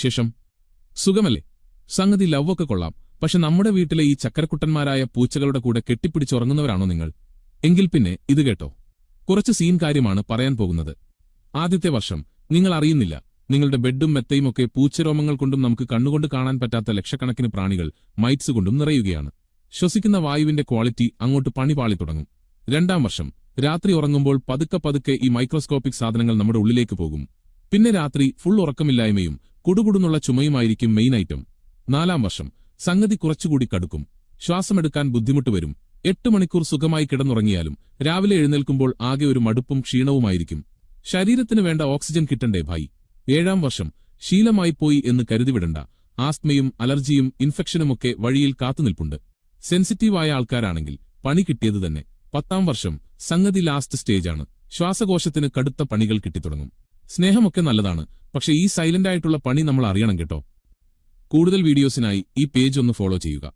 ശേഷം സുഖമല്ലേ? സംഗതി ലവ്വൊക്കെ കൊള്ളാം. പക്ഷെ നമ്മുടെ വീട്ടിലെ ഈ ചക്കരക്കുട്ടന്മാരായ പൂച്ചകളുടെ കൂടെ കെട്ടിപ്പിടിച്ചുറങ്ങുന്നവരാണോ നിങ്ങൾ? എങ്കിൽ പിന്നെ ഇത് കേട്ടോ. കുറച്ച് സീൻ കാര്യമാണ് പറയാൻ പോകുന്നത്. ആദ്യത്തെ വർഷം നിങ്ങൾ അറിയുന്നില്ല, നിങ്ങളുടെ ബെഡും മെത്തയുമൊക്കെ പൂച്ചരോമങ്ങൾ കൊണ്ടും നമുക്ക് കണ്ണുകൊണ്ട് കാണാൻ പറ്റാത്ത ലക്ഷക്കണക്കിന് പ്രാണികൾ മൈറ്റ്സ് കൊണ്ടും നിറയുകയാണ്. ശ്വസിക്കുന്ന വായുവിന്റെ ക്വാളിറ്റി അങ്ങോട്ട് പണിപാളി തുടങ്ങും. രണ്ടാം വർഷം രാത്രി ഉറങ്ങുമ്പോൾ പതുക്കെ പതുക്കെ ഈ മൈക്രോസ്കോപ്പിക് സാധനങ്ങൾ നമ്മുടെ ഉള്ളിലേക്ക് പോകും. പിന്നെ രാത്രി ഫുൾ ഉറക്കമില്ലായ്മയും കുടുകുടുന്നുള്ള ചുമയുമായിരിക്കും മെയിൻ ഐറ്റം. നാലാം വർഷം സംഗതി കുറച്ചുകൂടി കടുക്കും. ശ്വാസമെടുക്കാൻ ബുദ്ധിമുട്ട് വരും. 8 മണിക്കൂർ സുഖമായി കിടന്നുറങ്ങിയാലും രാവിലെ എഴുന്നേൽക്കുമ്പോൾ ആകെ ഒരു മടുപ്പും ക്ഷീണവുമായിരിക്കും. ശരീരത്തിന് വേണ്ട ഓക്സിജൻ കിട്ടണ്ടേ ഭായി? ഏഴാം വർഷം ശീലമായിപ്പോയി എന്ന് കരുതിവിടണ്ട. ആസ്മയും അലർജിയും ഇൻഫെക്ഷനുമൊക്കെ വഴിയിൽ കാത്തുനിൽപ്പുണ്ട്. സെൻസിറ്റീവായ ആൾക്കാരാണെങ്കിൽ പണി കിട്ടിയത് തന്നെ. 10ാം വർഷം സംഗതി ലാസ്റ്റ് സ്റ്റേജാണ്. ശ്വാസകോശത്തിന് കടുത്ത പണികൾ കിട്ടിത്തുടങ്ങും. സ്നേഹമൊക്കെ നല്ലതാണ്, പക്ഷെ ഈ സൈലന്റായിട്ടുള്ള പണി നമ്മൾ അറിയണം കേട്ടോ. കൂടുതൽ വീഡിയോസിനായി ഈ പേജ് ഒന്ന് ഫോളോ ചെയ്യുക.